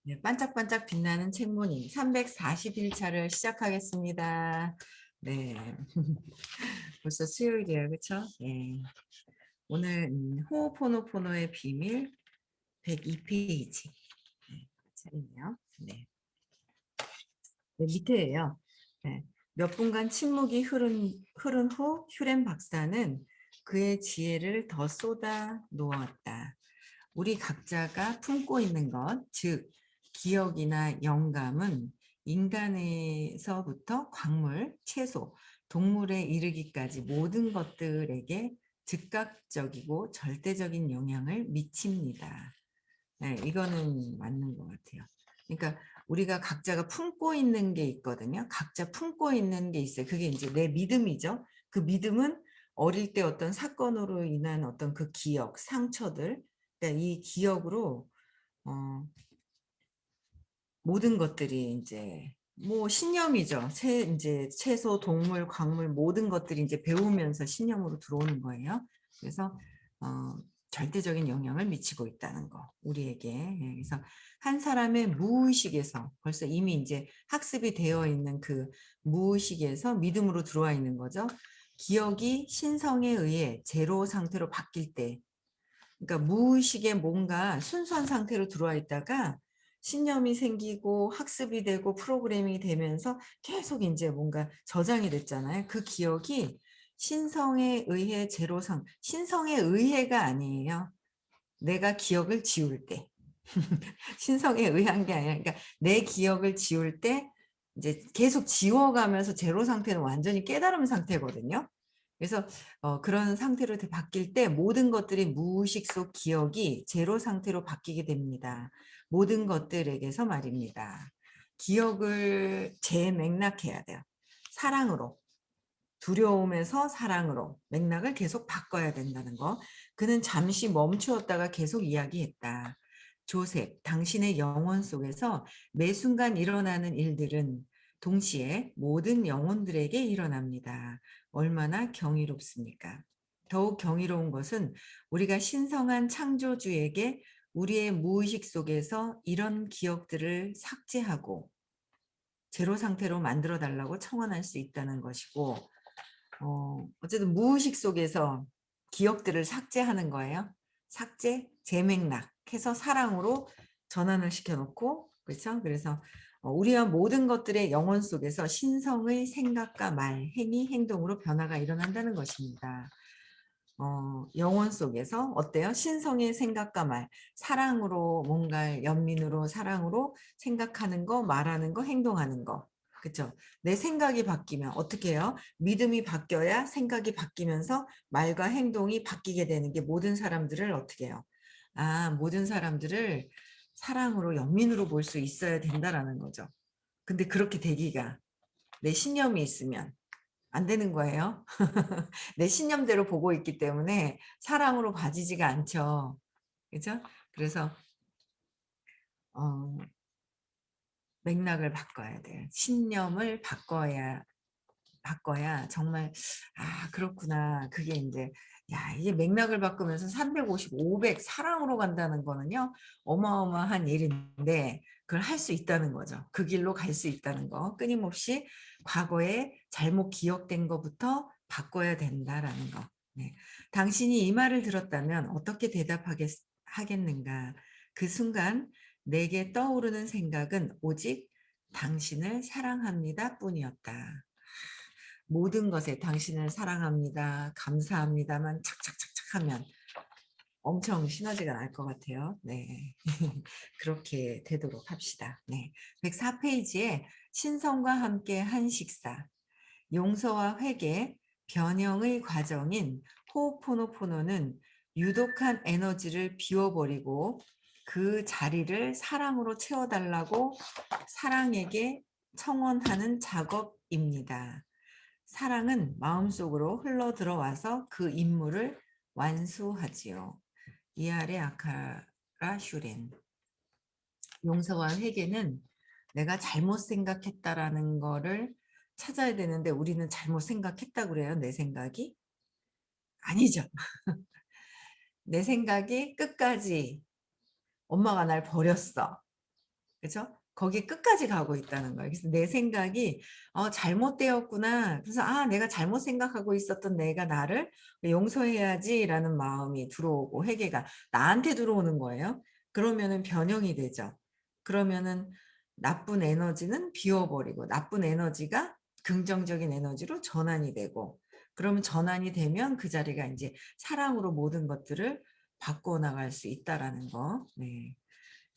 네, 반짝반짝 빛나는 책무님 341차를 시작하겠습니다. 네, 벌써 수요일이에요, 그렇죠? 네, 오늘 호호포노포노의 비밀 102페이지 차례네요. 네, 네, 밑에예요. 네, 몇 분간 침묵이 흐른 후 휴렌 박사는 그의 지혜를 더 쏟아 놓았다. 우리 각자가 품고 있는 것, 즉 기억이나 영감은 인간에서부터 광물, 채소, 동물에 이르기까지 모든 것들에게 즉각적이고 절대적인 영향을 미칩니다. 네, 이거는 맞는 것 같아요. 그러니까 우리가 각자가 품고 있는 게 있거든요. 각자 품고 있는 게 있어요. 그게 이제 내 믿음이죠. 그 믿음은 어릴 때 어떤 사건으로 인한 어떤 그 기억, 상처들, 그러니까 이 기억으로 어, 모든 것들이 이제 뭐 신념이죠. 이제 채소, 동물, 광물 모든 것들이 이제 배우면서 신념으로 들어오는 거예요. 그래서 어, 절대적인 영향을 미치고 있다는 거, 우리에게. 예, 그래서 한 사람의 무의식에서 벌써 이미 이제 학습이 되어 있는 그 무의식에서 믿음으로 들어와 있는 거죠. 기억이 신성에 의해 제로 상태로 바뀔 때, 그러니까 무의식에 뭔가 순수한 상태로 들어와 있다가 신념이 생기고 학습이 되고 프로그래밍이 되면서 계속 이제 뭔가 저장이 됐잖아요. 그 기억이 신성에 의해 제로상, 신성에 의해가 아니에요. 내가 기억을 지울 때. 신성에 의한 게 아니라, 그러니까 내 기억을 지울 때 이제 계속 지워가면서 제로 상태는 완전히 깨달음 상태거든요. 그래서 그런 상태로 바뀔 때 모든 것들이 무의식 속 기억이 제로 상태로 바뀌게 됩니다. 모든 것들에게서 말입니다. 기억을 재맥락해야 돼요. 사랑으로. 두려움에서 사랑으로 맥락을 계속 바꿔야 된다는 거. 그는 잠시 멈추었다가 계속 이야기했다. 조셉, 당신의 영혼 속에서 매 순간 일어나는 일들은 동시에 모든 영혼들에게 일어납니다. 얼마나 경이롭습니까? 더욱 경이로운 것은 우리가 신성한 창조주에게 우리의 무의식 속에서 이런 기억들을 삭제하고 제로 상태로 만들어 달라고 청원할 수 있다는 것이고, 어쨌든 무의식 속에서 기억들을 삭제하는 거예요. 삭제, 재맥락 해서 사랑으로 전환을 시켜놓고, 그렇죠? 그래서 우리와 모든 것들의 영혼 속에서 신성의 생각과 말, 행위, 행동으로 변화가 일어난다는 것입니다. 영혼 속에서 어때요? 신성의 생각과 말, 사랑으로 뭔가 연민으로 사랑으로 생각하는 거, 말하는 거, 행동하는 거. 그렇죠? 내 생각이 바뀌면 어떻게 해요? 믿음이 바뀌어야 생각이 바뀌면서 말과 행동이 바뀌게 되는 게 모든 사람들을 어떻게 해요? 아, 모든 사람들을 사랑으로 연민으로 볼 수 있어야 된다라는 거죠. 근데 그렇게 되기가 내 신념이 있으면 안 되는 거예요. 내 신념대로 보고 있기 때문에 사랑으로 봐지지가 않죠. 그죠? 그래서 어, 맥락을 바꿔야 돼요. 신념을 바꿔야 정말 그렇구나. 그게 이제 이게 맥락을 바꾸면서 350, 500 사랑으로 간다는 거는요. 어마어마한 일인데 그걸 할 수 있다는 거죠. 그 길로 갈 수 있다는 거. 끊임없이 과거에 잘못 기억된 것부터 바꿔야 된다라는 거. 네. 당신이 이 말을 들었다면 어떻게 하겠는가? 그 순간 내게 떠오르는 생각은 오직 당신을 사랑합니다 뿐이었다. 모든 것에 당신을 사랑합니다. 감사합니다만 착착착착 하면 엄청 시너지가 날 것 같아요. 네. 그렇게 되도록 합시다. 네. 104페이지에 신성과 함께 한 식사, 용서와 회개, 변형의 과정인 호호포노포노는 유독한 에너지를 비워버리고 그 자리를 사랑으로 채워달라고 사랑에게 청원하는 작업입니다. 사랑은 마음속으로 흘러 들어와서 그 임무를 완수하지요. 이하레 아카라 슈렌. 용서와 회개는 내가 잘못 생각했다라는 거를 찾아야 되는데 우리는 잘못 생각했다고 그래요. 내 생각이? 아니죠. 내 생각이 끝까지 엄마가 날 버렸어. 그죠? 거기 끝까지 가고 있다는 거예요. 그래서 내 생각이 잘못되었구나. 그래서 내가 잘못 생각하고 있었던 내가 나를 용서해야지라는 마음이 들어오고 회개가 나한테 들어오는 거예요. 그러면은 변형이 되죠. 그러면은 나쁜 에너지는 비워버리고 나쁜 에너지가 긍정적인 에너지로 전환이 되고 그러면 전환이 되면 그 자리가 이제 사랑으로 모든 것들을 바꿔 나갈 수 있다라는 거. 네.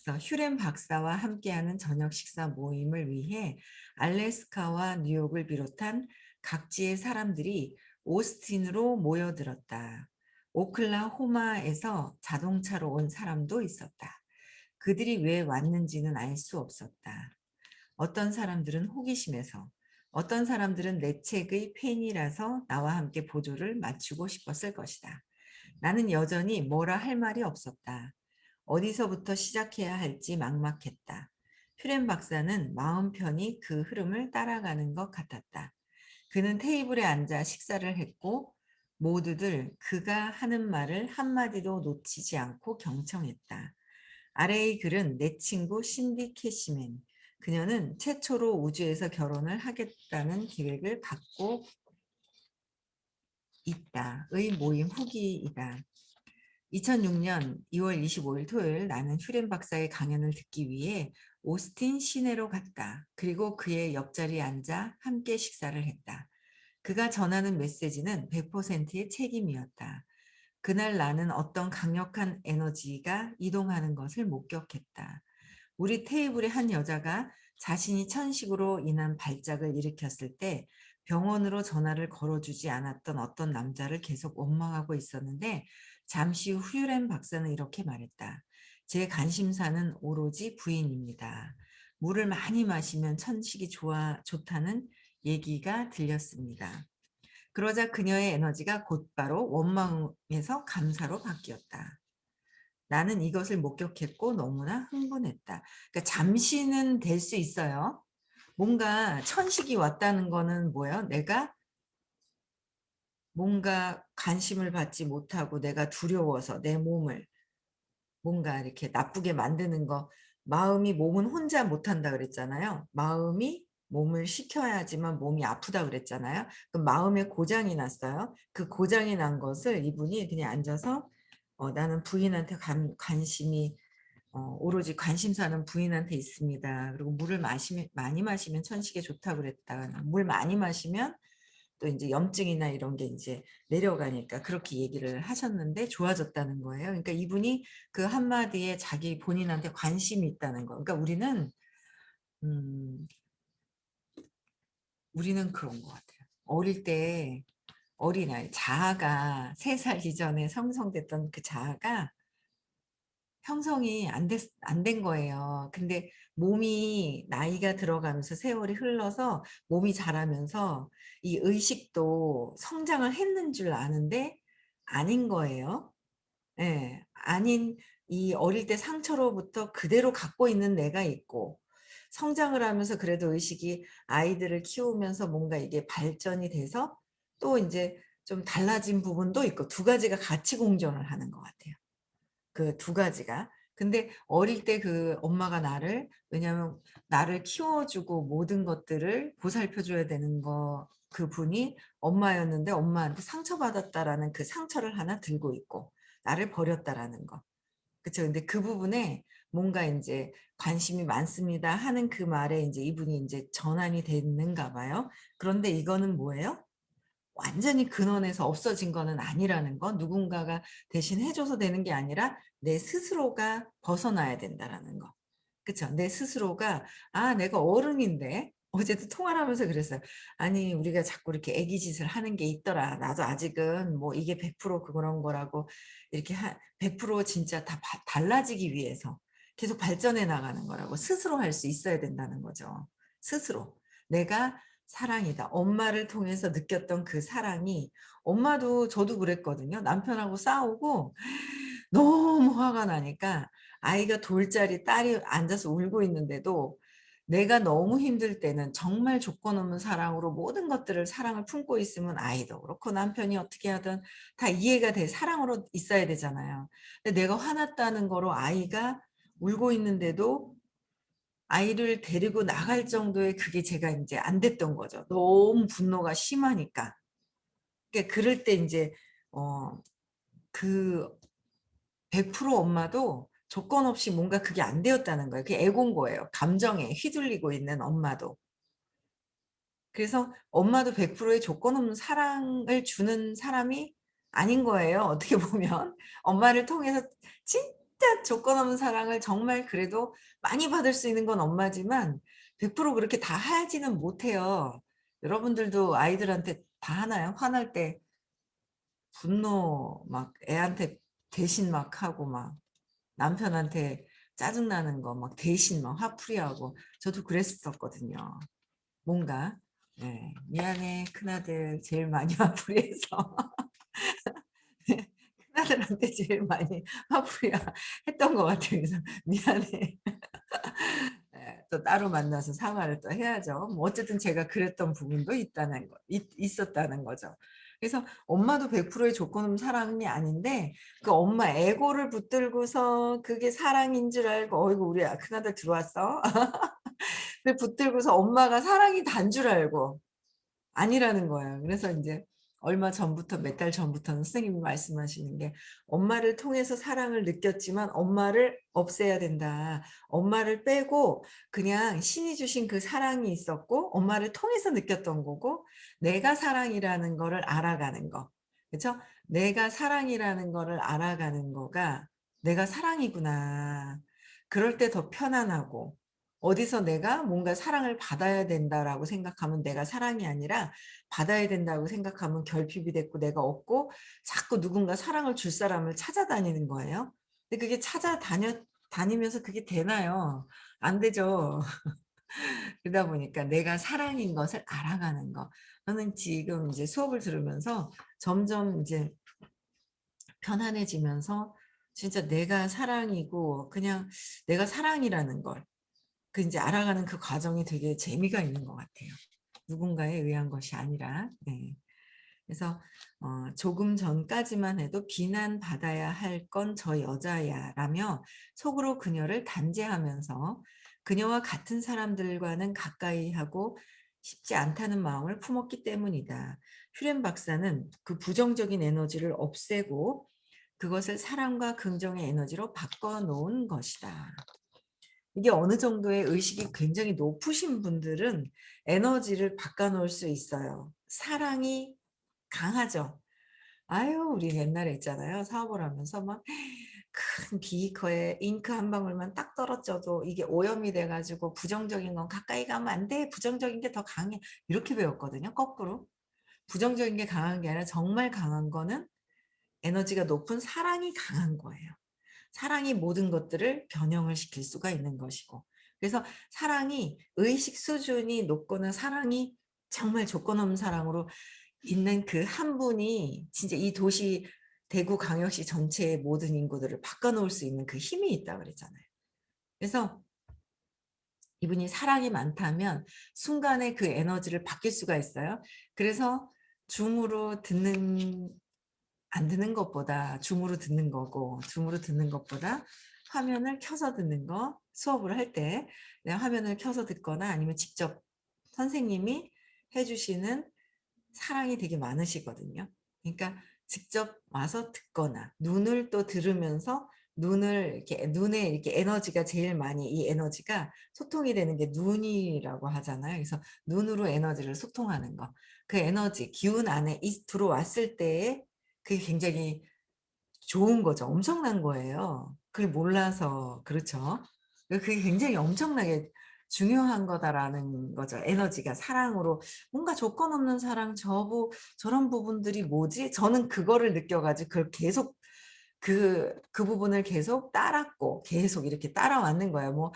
그래서 휴렌 박사와 함께하는 저녁 식사 모임을 위해 알래스카와 뉴욕을 비롯한 각지의 사람들이 오스틴으로 모여들었다. 오클라호마에서 자동차로 온 사람도 있었다. 그들이 왜 왔는지는 알 수 없었다. 어떤 사람들은 호기심에서, 어떤 사람들은 내 책의 팬이라서 나와 함께 보조를 맞추고 싶었을 것이다. 나는 여전히 뭐라 할 말이 없었다. 어디서부터 시작해야 할지 막막했다. 퓨렌 박사는 마음 편히 그 흐름을 따라가는 것 같았다. 그는 테이블에 앉아 식사를 했고 모두들 그가 하는 말을 한마디도 놓치지 않고 경청했다. 아래의 글은 내 친구 신디 캐시맨. 그녀는 최초로 우주에서 결혼을 하겠다는 계획을 갖고 있다의 모임 후기이다. 2006년 2월 25일 토요일 나는 휴렌 박사의 강연을 듣기 위해 오스틴 시내로 갔다. 그리고 그의 옆자리에 앉아 함께 식사를 했다. 그가 전하는 메시지는 100%의 책임이었다. 그날 나는 어떤 강력한 에너지가 이동하는 것을 목격했다. 우리 테이블의 한 여자가 자신이 천식으로 인한 발작을 일으켰을 때 병원으로 전화를 걸어주지 않았던 어떤 남자를 계속 원망하고 있었는데 잠시 후 휴렌 박사는 이렇게 말했다. 제 관심사는 오로지 부인입니다. 물을 많이 마시면 천식이 좋다는 얘기가 들렸습니다. 그러자 그녀의 에너지가 곧바로 원망에서 감사로 바뀌었다. 나는 이것을 목격했고 너무나 흥분했다. 그러니까 잠시는 될 수 있어요. 뭔가 천식이 왔다는 거는 뭐예요? 내가 뭔가 관심을 받지 못하고 내가 두려워서 내 몸을 뭔가 이렇게 나쁘게 만드는 거. 마음이 몸은 혼자 못한다 그랬잖아요. 마음이 몸을 시켜야지만 몸이 아프다 그랬잖아요. 그 마음에 고장이 났어요. 그 고장이 난 것을 이분이 그냥 앉아서 나는 부인한테 관심이 오로지 관심사는 부인한테 있습니다. 그리고 물을 많이 마시면 천식에 좋다고 그랬다. 물 많이 마시면 또 이제 염증이나 이런 게 이제 내려가니까 그렇게 얘기를 하셨는데 좋아졌다는 거예요. 그러니까 이분이 그 한마디에 자기 본인한테 관심이 있다는 거. 그러니까 음, 우리는 그런 것 같아요. 어릴 때 어린아이, 자아가 3살 이전에 형성됐던 그 자아가 형성이 안 된 거예요. 근데 몸이 나이가 들어가면서 세월이 흘러서 몸이 자라면서 이 의식도 성장을 했는 줄 아는데 아닌 거예요. 예, 아닌 이 어릴 때 상처로부터 그대로 갖고 있는 내가 있고 성장을 하면서 그래도 의식이 아이들을 키우면서 뭔가 이게 발전이 돼서 또 이제 좀 달라진 부분도 있고 두 가지가 같이 공존을 하는 것 같아요. 그 두 가지가. 근데 어릴 때 그 엄마가 왜냐하면 나를 키워주고 모든 것들을 보살펴 줘야 되는 그분이 엄마였는데 엄마한테 상처받았다라는 그 상처를 하나 들고 있고 나를 버렸다라는 거. 그쵸. 근데 그 부분에 뭔가 이제 관심이 많습니다 하는 그 말에 이제 이분이 이제 전환이 됐는가 봐요. 그런데 이거는 뭐예요? 완전히 근원에서 없어진 거는 아니라는 거. 누군가가 대신 해줘서 되는 게 아니라 내 스스로가 벗어나야 된다라는 거. 그쵸? 내 스스로가 내가 어른인데 어제도 통화를 하면서 그랬어요. 아니 우리가 자꾸 이렇게 애기 짓을 하는 게 있더라. 나도 아직은 뭐 이게 100% 그런 거라고 이렇게 100% 진짜 다 달라지기 위해서 계속 발전해 나가는 거라고 스스로 할 수 있어야 된다는 거죠. 스스로. 내가 사랑이다. 엄마를 통해서 느꼈던 그 사랑이 엄마도 저도 그랬거든요. 남편하고 싸우고 너무 화가 나니까 아이가 돌자리 딸이 앉아서 울고 있는데도 내가 너무 힘들 때는 정말 조건 없는 사랑으로 모든 것들을 사랑을 품고 있으면 아이도 그렇고 남편이 어떻게 하든 다 이해가 돼 사랑으로 있어야 되잖아요. 근데 내가 화났다는 거로 아이가 울고 있는데도 아이를 데리고 나갈 정도의 그게 제가 인제 안 됐던 거죠. 너무 분노가 심하니까. 그러니까 그럴 때 인제 그 100% 엄마도 조건 없이 뭔가 그게 안 되었다는 거예요. 그게 애고인 거예요. 감정에 휘둘리고 있는 엄마도. 그래서 엄마도 100%의 조건 없는 사랑을 주는 사람이 아닌 거예요, 어떻게 보면. 엄마를 통해서 진짜 조건 없는 사랑을 정말 그래도 많이 받을 수 있는 건 엄마지만 100% 그렇게 다 하지는 못해요. 여러분들도 아이들한테 다 하나요? 화날 때 분노 막 애한테 대신 막 하고 막 남편한테 짜증 나는 거 막 대신 막 화풀이하고 저도 그랬었거든요. 뭔가 예 "미안해 큰아들 제일 많이 화풀이해서." 큰아들한테 제일 많이 화풀이 했던 것 같아요. 그래서 "미안해." 예 또 따로 만나서 사과를 또 해야죠. 뭐 어쨌든 제가 그랬던 부분도 있다는 거 있었다는 거죠. 그래서 엄마도 100%의 조건 없는 사랑이 아닌데 그 엄마 에고를 붙들고서 그게 사랑인 줄 알고 "어이구 우리 큰아들 들어왔어?" 그 붙들고서 엄마가 사랑이 단 줄 알고 아니라는 거예요. 그래서 인제 얼마 전부터 몇 달 전부터는 선생님이 말씀하시는 게 "엄마를 통해서 사랑을 느꼈지만 엄마를 없애야 된다. 엄마를 빼고 그냥 신이 주신 그 사랑이 있었고 엄마를 통해서 느꼈던 거고 내가 사랑이라는 거를 알아가는 거." 그쵸? 내가 사랑이라는 거를 알아가는 거가 '내가 사랑이구나.' 그럴 때 더 편안하고 어디서 내가 뭔가 '사랑을 받아야 된다.'라고 생각하면 내가 사랑이 아니라 받아야 된다고 생각하면 결핍이 됐고 내가 없고 자꾸 누군가 사랑을 줄 사람을 찾아다니는 거예요. 근데 그게 다니면서 그게 되나요? 안 되죠. 그러다 보니까 내가 사랑인 것을 알아가는 거. 저는 지금 이제 수업을 들으면서 점점 이제 편안해지면서 진짜 내가 사랑이고 그냥 내가 사랑이라는 걸 그 인제 알아가는 그 과정이 되게 재미가 있는 것 같아요. 누군가에 의한 것이 아니라. 네. 그래서 "조금 전까지만 해도 비난받아야 할 건 저 여자야."라며 속으로 그녀를 단죄하면서 그녀와 같은 사람들과는 가까이 하고 싶지 않다는 마음을 품었기 때문이다. 퓨렌 박사는 그 부정적인 에너지를 없애고 그것을 사랑과 긍정의 에너지로 바꿔 놓은 것이다. 이게 어느 정도의 의식이 굉장히 높으신 분들은 에너지를 바꿔 놓을 수 있어요. 사랑이 강하죠. 아유 우리 옛날에 있잖아요. 사업을 하면서 막 큰 비커에 잉크 한 방울만 딱 떨어져도 이게 오염이 돼 가지고 "부정적인 건 가까이 가면 안 돼. 부정적인 게 더 강해." 이렇게 배웠거든요 거꾸로. 부정적인 게 강한 게 아니라 정말 강한 거는 에너지가 높은 사랑이 강한 거예요. 사랑이 모든 것들을 변형을 시킬 수가 있는 것이고. 그래서 사랑이 의식 수준이 높거나 사랑이 정말 조건 없는 사랑으로 있는 그 한 분이 진짜 이 도시 대구광역시 전체의 모든 인구들을 바꿔 놓을 수 있는 그 힘이 있다 그랬잖아요. 그래서 이분이 사랑이 많다면 순간에 그 에너지를 바뀔 수가 있어요. 그래서 줌으로 듣는 안 듣는 것보다 줌으로 듣는 거고 줌으로 듣는 것보다 화면을 켜서 듣는 거 수업을 할 때 내가 화면을 켜서 듣거나 아니면 직접 선생님이 해 주시는 사랑이 되게 많으시거든요. 그러니까 직접 와서 듣거나 눈을 또 들으면서 눈을 이렇게 눈에 이렇게 에너지가 제일 많이 이 에너지가 소통이 되는 게 눈이라고 하잖아요. 그래서 눈으로 에너지를 소통하는 거. 그 에너지 기운 안에 들어왔을 때에 그게 굉장히 좋은 거죠. 엄청난 거예요. 그걸 몰라서 그렇죠. 그게 굉장히 엄청나게 중요한 거다라는 거죠. 에너지가 사랑으로 뭔가 조건 없는 사랑 저런 부분들이 뭐지? 저는 그거를 느껴 가지고 그걸 계속 그 부분을 계속 따랐고 계속 이렇게 따라왔는 거예요.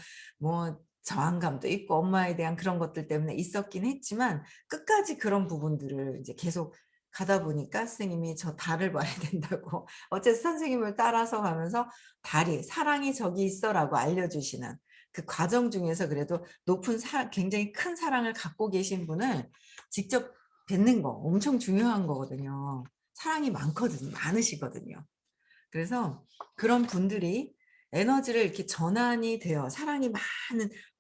저항감도 있고 엄마에 대한 그런 것들 때문에 있었긴 했지만 끝까지 그런 부분들을 이제 계속 가다 보니까 선생님이 저 달을 봐야 된다고 어쨌든 선생님을 따라서 가면서 달이 "사랑이 저기 있어."라고 알려주시는 그 과정 중에서 그래도 높은 굉장히 큰 사랑을 갖고 계신 분을 직접 뵙는 거 엄청 중요한 거거든요. 사랑이 많으시거든요. 그래서 그런 분들이 에너지를 이렇게 전환이 돼요. 사랑이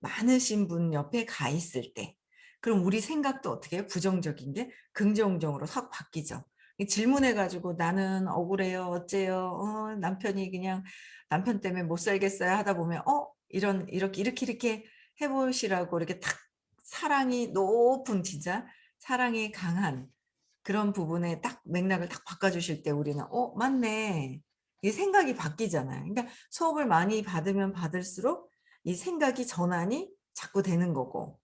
많으신 분 옆에 가 있을 때. 그럼 우리 생각도 어떻게 해요? 부정적인 게 긍정적으로 확 바뀌죠. 이 질문해 가지고 "나는 억울해요. 어째요? 남편이 그냥 남편 때문에 못 살겠어요." 하다 보면 이렇게 해 보시라고 이렇게 탁 사랑이 높은 진짜 사랑이 강한 그런 부분에 딱 맥락을 딱 바꿔 주실 때 우리는 '어 맞네.' 이 생각이 바뀌잖아요. 그러니까 수업을 많이 받으면 받을수록 이 생각이 전환이 자꾸 되는 거고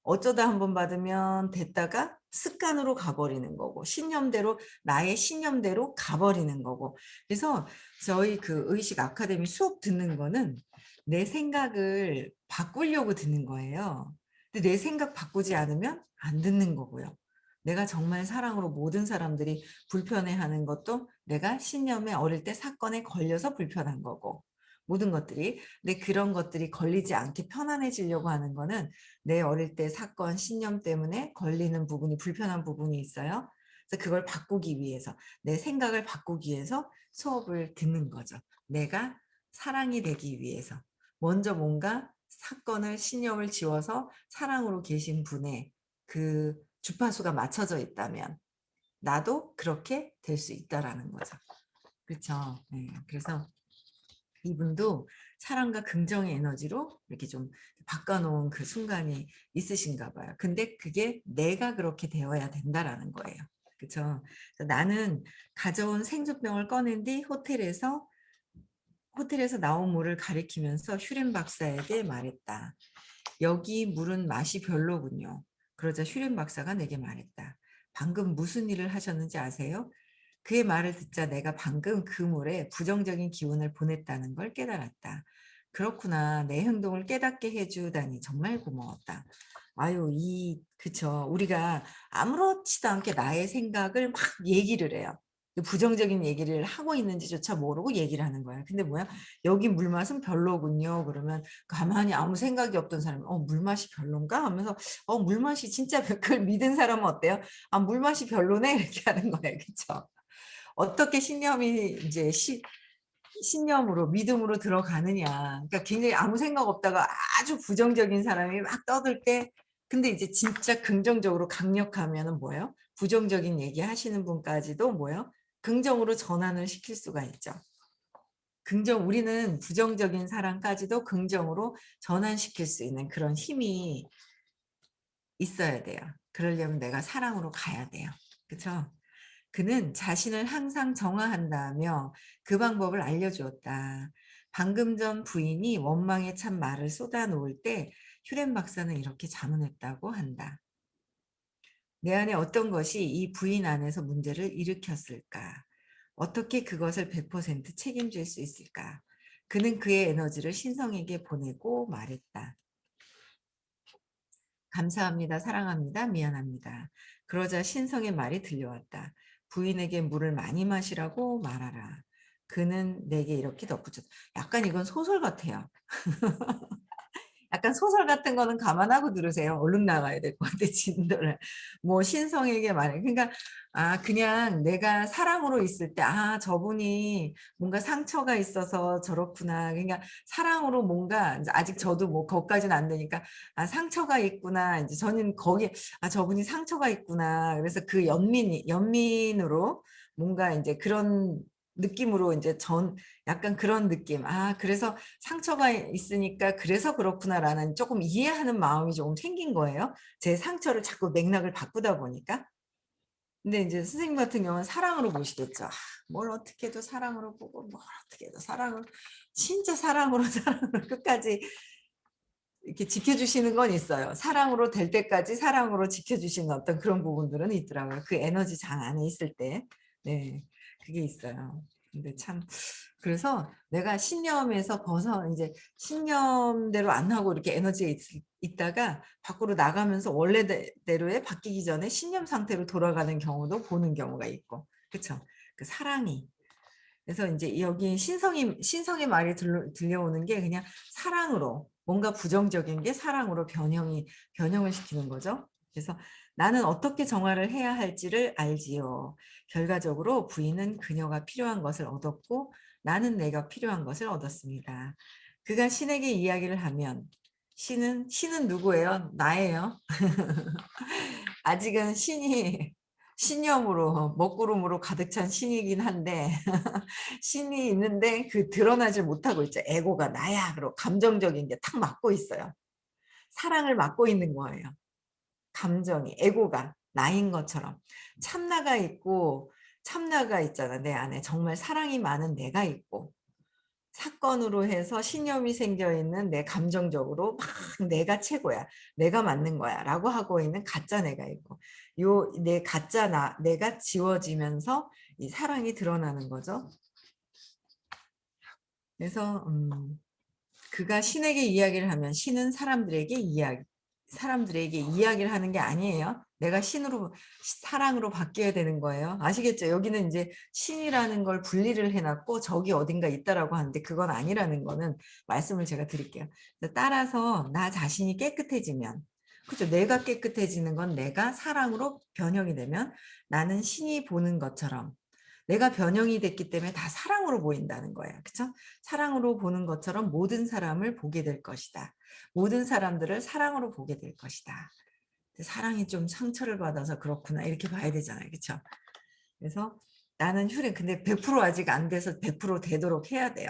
어쩌다 한번 받으면 됐다가 습관으로 가 버리는 거고 신념대로 나의 신념대로 가 버리는 거고. 그래서 저희 그 의식 아카데미 수업 듣는 거는 내 생각을 바꾸려고 듣는 거예요. 근데 내 생각 바꾸지 않으면 안 듣는 거고요. 내가 정말 사랑으로 모든 사람들이 불편해하는 것도 내가 신념에 어릴 때 사건에 걸려서 불편한 거고 모든 것들이. 근데 그런 것들이 걸리지 않게 편안해지려고 하는 거는 내 어릴 때 사건, 신념 때문에 걸리는 부분이 불편한 부분이 있어요. 그래서 그걸 바꾸기 위해서 내 생각을 바꾸기 위해서 수업을 듣는 거죠. 내가 사랑이 되기 위해서. 먼저 뭔가 사건을 신념을 지워서 사랑으로 계신 분의 그 주파수가 맞춰져 있다면 나도 그렇게 될 수 있다라는 거죠. 그쵸. 네. 그래서 이분도 사랑과 긍정의 에너지로 이렇게 좀 바꿔 놓은 그 순간이 있으신가 봐요. 근데 그게 '내가 그렇게 되어야 된다.'라는 거예요. 그쵸. 그래서 나는 가져온 생수병을 꺼낸 뒤 호텔에서 나온 물을 가리키면서 슈렌 박사에게 말했다. "여기 물은 맛이 별로군요." 그러자 슈렌 박사가 내게 말했다. "방금 무슨 일을 하셨는지 아세요?" 그의 말을 듣자 내가 방금 그 물에 부정적인 기운을 보냈다는 걸 깨달았다. 그렇구나. 내 행동을 깨닫게 해 주다니 정말 고마웠다. 아유 그쵸. 우리가 아무렇지도 않게 나의 생각을 막 얘기를 해요. 그 부정적인 얘기를 하고 있는지조차 모르고 얘기를 하는 거야. 근데 뭐야? "여기 물맛은 별로군요." 그러면 가만히 아무 생각이 없던 사람이 물맛이 별론가?" 하면서 물맛이 진짜 그걸 믿은 사람은 어때요? '아 물맛이 별로네.' 이렇게 하는 거예요. 그쵸? 어떻게 신념이 이제 신념으로 믿음으로 들어가느냐. 그러니까 굉장히 아무 생각 없다가 아주 부정적인 사람이 막 떠들 때 근데 이제 진짜 긍정적으로 강력하면은 뭐예요? 부정적인 얘기하시는 분까지도 뭐예요? 긍정으로 전환을 시킬 수가 있죠. 우리는 부정적인 사람까지도 긍정으로 전환시킬 수 있는 그런 힘이 있어야 돼요. 그러려면 내가 사랑으로 가야 돼요. 그쵸? 그는 자신을 항상 정화한다며 그 방법을 알려주었다. 방금 전 부인이 원망에 찬 말을 쏟아놓을 때 휴렌 박사는 이렇게 자문했다고 한다. 내 안에 어떤 것이 이 부인 안에서 문제를 일으켰을까? 어떻게 그것을 100% 책임질 수 있을까? 그는 그의 에너지를 신성에게 보내고 말했다. 감사합니다. 사랑합니다. 미안합니다. 그러자 신성의 말이 들려왔다. 부인에게 물을 많이 마시라고 말하라. 그는 내게 이렇게 덧붙였다. 약간 이건 소설 같아요. 약간 소설 같은 거는 감안하고 들으세요. 얼른 나가야 될 것 같아 진도를. 뭐 신성에게 말해 그러니까 그냥 내가 사랑으로 있을 때 '아 저분이 뭔가 상처가 있어서 저렇구나.' 그러니까 사랑으로 뭔가 인제 아직 저도 뭐 거기까지는 안 되니까 '아 상처가 있구나.' 인제 저는 거기에 '아 저분이 상처가 있구나.' 그래서 그 연민으로 뭔가 인제 그런 느낌으로 인제 약간 그런 느낌. '아 그래서 상처가 있으니까 그래서 그렇구나.'라는 쪼끔 이해하는 마음이 조금 생긴 거예요. 제 상처를 자꾸 맥락을 바꾸다 보니까. 근데 인제 선생님 같은 경우는 사랑으로 보시겠죠. 뭘 어떻게 해도 사랑으로 보고 뭘 어떻게 해도 사랑으로 진짜 사랑으로, 사랑으로 끝까지 이렇게 지켜주시는 건 있어요. 사랑으로 될 때까지 사랑으로 지켜주시는 어떤 그런 부분들은 있더라고요. 그 에너지 장 안에 있을 때. 네. 그게 있어요. 근데 참 그래서 내가 신념에서 인제 신념대로 안 하고 이렇게 에너지가 있다가 밖으로 나가면서 원래대로에 바뀌기 전에 신념 상태로 돌아가는 경우도 보는 경우가 있고. 그쵸? 그 사랑이 그래서 인제 여기 신성의 말이 들려오는 게 그냥 사랑으로 뭔가 부정적인 게 사랑으로 변형을 시키는 거죠. 그래서 "나는 어떻게 정화를 해야 할지를 알지요. 결과적으로 부인은 그녀가 필요한 것을 얻었고 나는 내가 필요한 것을 얻었습니다. 그가 신에게 이야기를 하면 신은 누구예요? 나예요. 아직은 신이 신념으로 먹구름으로 가득 찬 신이긴 한데 신이 있는데 그 드러나질 못하고 있죠. 에고가 나야. 그리고 감정적인 게 탁 막고 있어요. 사랑을 막고 있는 거예요. 감정이 에고가 나인 것처럼 참나가 있잖아. 내 안에 정말 사랑이 많은 내가 있고 사건으로 해서 신념이 생겨 있는 내 감정적으로 막 내가 최고야. 내가 맞는 거야. 라고 하고 있는 가짜 내가 있고 요 내 가짜 내가 지워지면서 이 사랑이 드러나는 거죠. 그래서 그가 신에게 이야기를 하면 신은 사람들에게 이야기를 하는 게 아니에요. 내가 사랑으로 바뀌어야 되는 거예요. 아시겠죠? 여기는 이제 신이라는 걸 분리를 해놨고 저기 어딘가 있다라고 하는데 그건 아니라는 거는 말씀을 제가 드릴게요. 따라서 나 자신이 깨끗해지면, 그렇죠? 내가 깨끗해지는 건 내가 사랑으로 변형이 되면 나는 신이 보는 것처럼 내가 변형이 됐기 때문에 다 사랑으로 보인다는 거예요. 그렇죠? 사랑으로 보는 것처럼 모든 사람을 보게 될 것이다. 모든 사람들을 사랑으로 보게 될 것이다. 사랑이 좀 상처를 받아서 그렇구나 이렇게 봐야 되잖아요. 그렇죠? 그래서 나는 근데 100% 아직 안 돼서 100% 되도록 해야 돼요.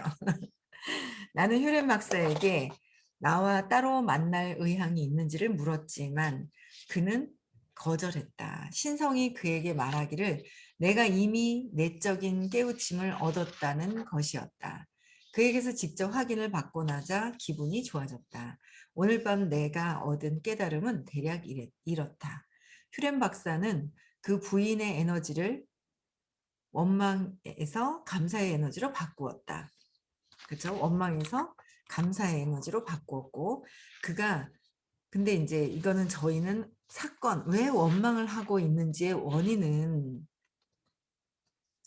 나는 휴렌 박사에게 나와 따로 만날 의향이 있는지를 물었지만 그는 거절했다. 신성이 그에게 말하기를 내가 이미 내적인 깨우침을 얻었다는 것이었다. 그에게서 직접 확인을 받고 나자 기분이 좋아졌다. 오늘 밤 내가 얻은 깨달음은 대략 이렇다. 휴렌 박사는 그 부인의 에너지를 원망에서 감사의 에너지로 바꾸었다. 그렇죠? 원망에서 감사의 에너지로 바꾸었고 그가 근데 이제 이거는 저희는 왜 원망을 하고 있는지의 원인은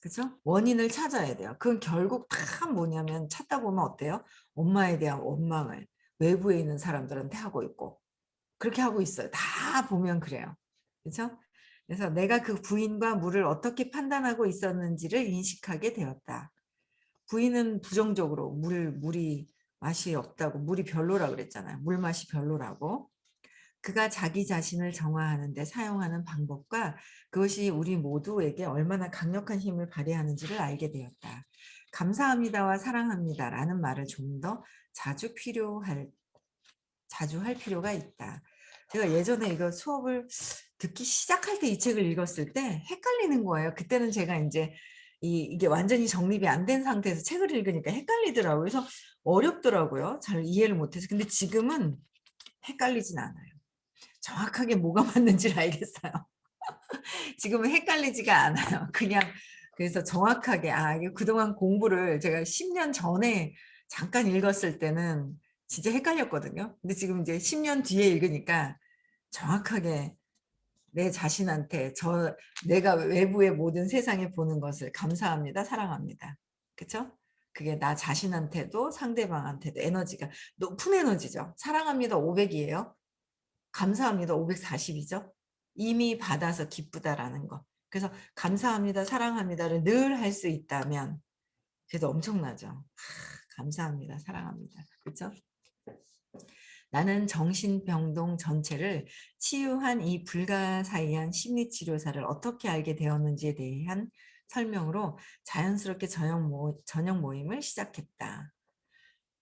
그죠? 원인을 찾아야 돼요. 그건 결국 다 뭐냐면 찾다 보면 어때요? 엄마에 대한 원망을 외부에 있는 사람들한테 하고 있고 그렇게 하고 있어요. 다 보면 그래요. 그렇죠? 그래서 내가 그 부인과 물을 어떻게 판단하고 있었는지를 인식하게 되었다. 부인은 부정적으로 물이 맛이 없다고 물이 별로라고 그랬잖아요. 물 맛이 별로라고. 그가 자기 자신을 정화하는 데 사용하는 방법과 그것이 우리 모두에게 얼마나 강력한 힘을 발휘하는지를 알게 되었다. 감사합니다와 사랑합니다라는 말을 좀 더 자주 할 필요가 있다. 제가 예전에 이거 수업을 듣기 시작할 때 이 책을 읽었을 때 헷갈리는 거예요. 그때는 제가 이제 이게 완전히 정립이 안 된 상태에서 책을 읽으니까 헷갈리더라고요. 그래서 어렵더라고요. 잘 이해를 못해서. 근데 지금은 헷갈리진 않아요. 정확하게 뭐가 맞는지를 알겠어요. 지금은 헷갈리지가 않아요. 그냥 그래서 정확하게 이게 그동안 공부를 제가 10년 전에 잠깐 읽었을 때는 진짜 헷갈렸거든요. 근데 지금 이제 10년 뒤에 읽으니까 정확하게 내 자신한테 내가 외부의 모든 세상에 보는 것을 감사합니다. 사랑합니다. 그쵸? 그게 나 자신한테도 상대방한테도 에너지가 높은 에너지죠. 사랑합니다. 500이에요. 감사합니다. 540이죠. 이미 받아서 기쁘다라는 거. 그래서 감사합니다. 사랑합니다를 늘 할 수 있다면 그래도 엄청나죠. 감사합니다. 사랑합니다. 그렇죠? 나는 정신병동 전체를 치유한 이 불가사의한 심리치료사를 어떻게 알게 되었는지에 대한 설명으로 자연스럽게 저녁 모임을 시작했다.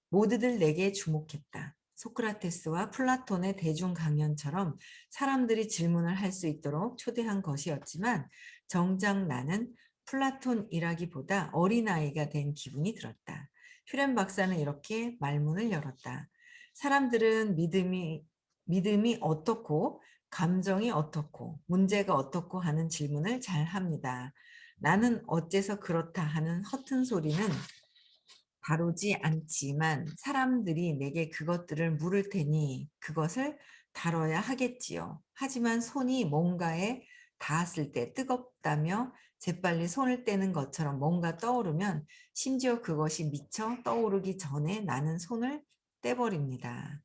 모두들 내게 주목했다. 소크라테스와 플라톤의 대중 강연처럼 사람들이 질문을 할 수 있도록 초대한 것이었지만 정작 나는 플라톤이라기보다 어린아이가 된 기분이 들었다. 휴렌 박사는 이렇게 말문을 열었다. 사람들은 믿음이 어떻고 감정이 어떻고 문제가 어떻고 하는 질문을 잘 합니다. 나는 어째서 그렇다 하는 허튼 소리는 다루지 않지만 사람들이 내게 그것들을 물을 테니 그것을 다뤄야 하겠지요. 하지만 손이 뭔가에 닿았을 때 뜨겁다며 재빨리 손을 떼는 것처럼 뭔가 떠오르면 심지어 그것이 미쳐 떠오르기 전에 나는 손을 떼버립니다.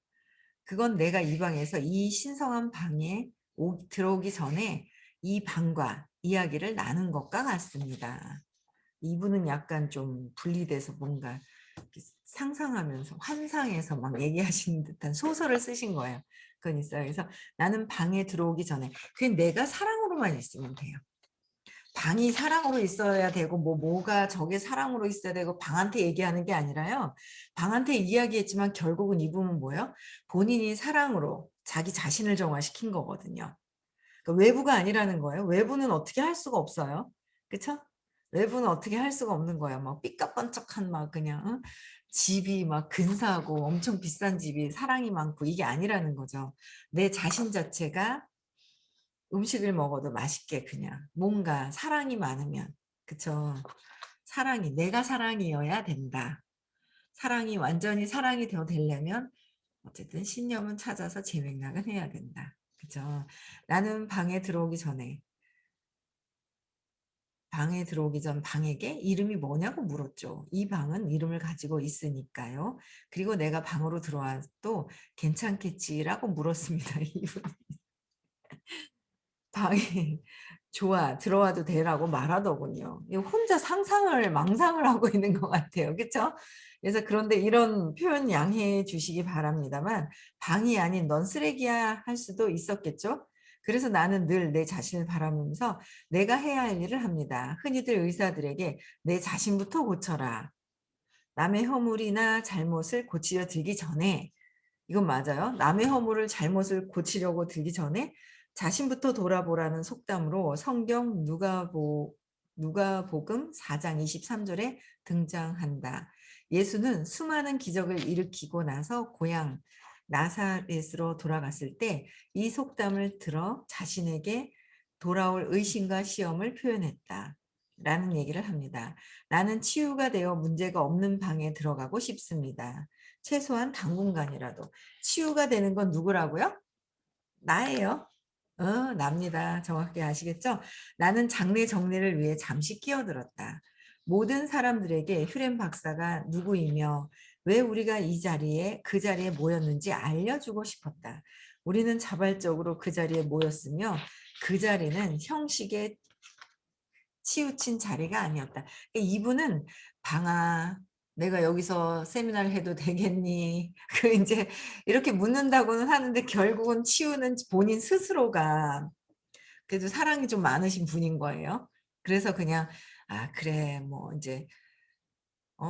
그건 내가 이 방에서 이 신성한 방에 들어오기 전에 이 방과 이야기를 나눈 것과 같습니다. 2부는 약간 좀 분리돼서 뭔가 이렇게 상상하면서 환상해서 막 얘기하시는 듯한 소설을 쓰신 거예요. 그건 있어요. 그래서 나는 방에 들어오기 전에 그냥 내가 사랑으로만 있으면 돼요. 방이 사랑으로 있어야 되고 뭐가 저게 사랑으로 있어야 되고 방한테 얘기하는 게 아니라요. 방한테 이야기했지만 결국은 이 부분은 뭐예요? 본인이 사랑으로 자기 자신을 정화시킨 거거든요. 그러니까 외부가 아니라는 거예요. 외부는 어떻게 할 수가 없어요. 그쵸? 외부는 어떻게 할 수가 없는 거예요. 막 삐까뻔쩍한 막 그냥 집이 막 근사하고 엄청 비싼 집이 사랑이 많고 이게 아니라는 거죠. 내 자신 자체가 음식을 먹어도 맛있게 그냥 뭔가 사랑이 많으면 그쵸? 사랑이 내가 사랑이어야 된다. 사랑이 완전히 사랑이 더 되려면 어쨌든 신념은 찾아서 재맥락은 해야 된다. 그죠? 나는 방에 들어오기 전 방에게 이름이 뭐냐고 물었죠. 이 방은 이름을 가지고 있으니까요. 그리고 내가 방으로 들어와도 괜찮겠지라고 물었습니다. 이분 방에 좋아 들어와도 되라고 말하더군요. 이거 혼자 상상을 망상을 하고 있는 것 같아요. 그쵸? 그래서 그런데 이런 표현 양해해 주시기 바랍니다만 방이 아닌 넌 쓰레기야 할 수도 있었겠죠? 그래서 나는 늘 내 자신을 바라보면서 내가 해야 할 일을 합니다. 흔히들 의사들에게 내 자신부터 고쳐라. 남의 허물이나 잘못을 고치려 들기 전에 이건 맞아요. 남의 허물을 잘못을 고치려고 들기 전에 자신부터 돌아보라는 속담으로 성경 누가복음 4장 23절에 등장한다. 예수는 수많은 기적을 일으키고 나서 고향 나사렛으로 돌아갔을 때 이 속담을 들어 자신에게 돌아올 의심과 시험을 표현했다. 라는 얘기를 합니다. 나는 치유가 되어 문제가 없는 방에 들어가고 싶습니다. 최소한 당분간이라도. 치유가 되는 건 누구라고요? 나예요. 납니다. 정확히 아시겠죠? 나는 장래 정리를 위해 잠시 끼어들었다. 모든 사람들에게 휴렌 박사가 누구이며 왜 우리가 그 자리에 모였는지 알려주고 싶었다. 우리는 자발적으로 그 자리에 모였으며 그 자리는 형식에 치우친 자리가 아니었다. 이분은 방아, 내가 여기서 세미나를 해도 되겠니? 그 이제 이렇게 묻는다고는 하는데 결국은 치우는 본인 스스로가 그래도 사랑이 좀 많으신 분인 거예요. 그래서 그냥 그래 뭐 이제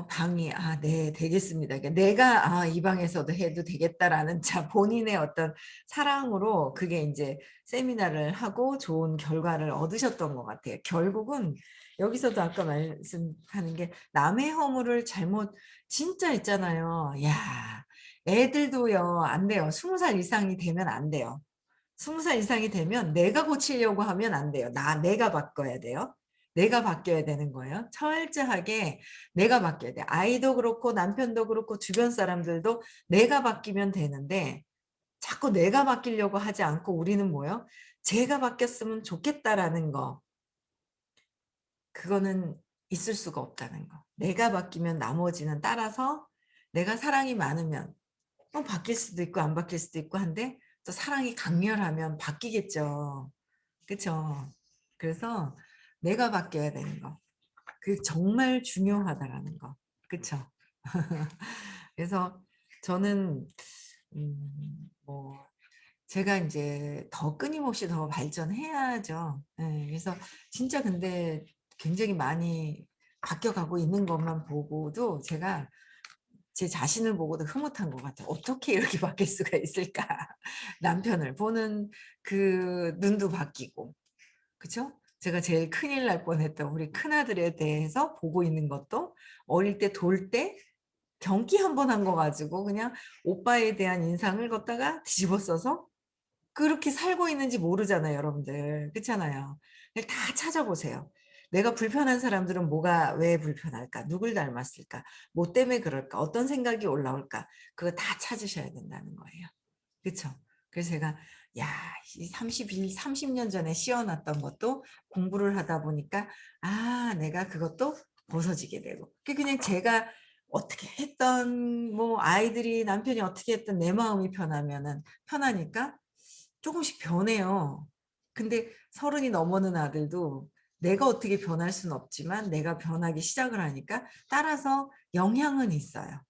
방이 네 되겠습니다. 그러니까 내가 이 방에서도 해도 되겠다라는 자 본인의 어떤 사랑으로 그게 이제 세미나를 하고 좋은 결과를 얻으셨던 것 같아요. 결국은 여기서도 아까 말씀하는 게 남의 허물을 잘못 진짜 있잖아요. 야 애들도요 안 돼요. 20살 이상이 되면 안 돼요. 20살 이상이 되면 내가 고치려고 하면 안 돼요. 내가 바꿔야 돼요. 내가 바뀌어야 되는 거예요. 철저하게 내가 바뀌어야 돼. 아이도 그렇고 남편도 그렇고 주변 사람들도 내가 바뀌면 되는데 자꾸 내가 바뀌려고 하지 않고 우리는 뭐예요? 제가 바뀌었으면 좋겠다라는 거. 그거는 있을 수가 없다는 거. 내가 바뀌면 나머지는 따라서 내가 사랑이 많으면 바뀔 수도 있고 안 바뀔 수도 있고 한데 또 사랑이 강렬하면 바뀌겠죠. 그쵸? 그래서 내가 바뀌어야 되는 거. 그게 정말 중요하다라는 거. 그쵸? 그래서 저는 뭐 제가 인제 더 끊임없이 더 발전해야죠. 예. 그래서 진짜 근데 굉장히 많이 바뀌어가고 있는 것만 보고도 제가 제 자신을 보고도 흐뭇한 것 같아요. '어떻게 이렇게 바뀔 수가 있을까?' 남편을 보는 그 눈도 바뀌고. 그쵸? 제가 제일 큰일 날 뻔했던 우리 큰아들에 대해서 보고 있는 것도 어릴 때 돌 때 경기 한 번 한 거 가지고 그냥 오빠에 대한 인상을 갖다가 뒤집어 써서 그렇게 살고 있는지 모르잖아요, 여러분들. 그렇잖아요. 그냥 다 찾아보세요. 내가 불편한 사람들은 뭐가 왜 불편할까? 누굴 닮았을까? 뭐 때문에 그럴까? 어떤 생각이 올라올까? 그거 다 찾으셔야 된다는 거예요. 그쵸? 그래서 제가 야, 이 30년 전에 씌워 놨던 것도 공부를 하다 보니까 내가 그것도 벗어지게 되고. 그냥 제가 어떻게 했던 뭐 아이들이 남편이 어떻게 했든 내 마음이 편하니까 조금씩 변해요. 근데 30이 넘어는 아들도 내가 어떻게 변할 수는 없지만 내가 변하기 시작을 하니까 따라서 영향은 있어요.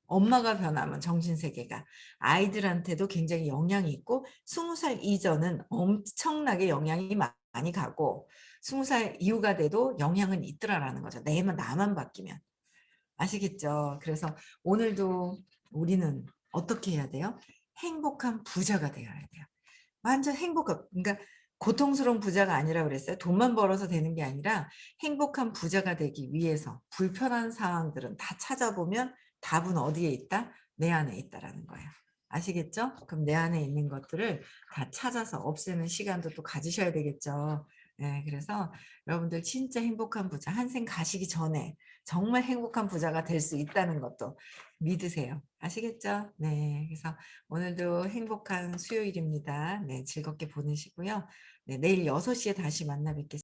엄마가 변하면 정신세계가 아이들한테도 굉장히 영향이 있고 20살 이전은 엄청나게 영향이 많이 가고 20살 이후가 돼도 영향은 있더라라는 거죠. 나만 바뀌면. 아시겠죠? 그래서 오늘도 우리는 어떻게 해야 돼요? 행복한 부자가 되어야 돼요. 완전 행복한, 그러니까 고통스러운 부자가 아니라 그랬어요. 돈만 벌어서 되는 게 아니라 행복한 부자가 되기 위해서 불편한 상황들은 다 찾아보면 답은 어디에 있다? 내 안에 있다라는 거예요. 아시겠죠? 그럼 내 안에 있는 것들을 다 찾아서 없애는 시간도 또 가지셔야 되겠죠. 네, 그래서 여러분들 진짜 행복한 부자, 한생 가시기 전에 정말 행복한 부자가 될 수 있다는 것도 믿으세요. 아시겠죠? 네, 그래서 오늘도 행복한 수요일입니다. 네, 즐겁게 보내시고요. 네, 내일 6시에 다시 만나 뵙겠습니다.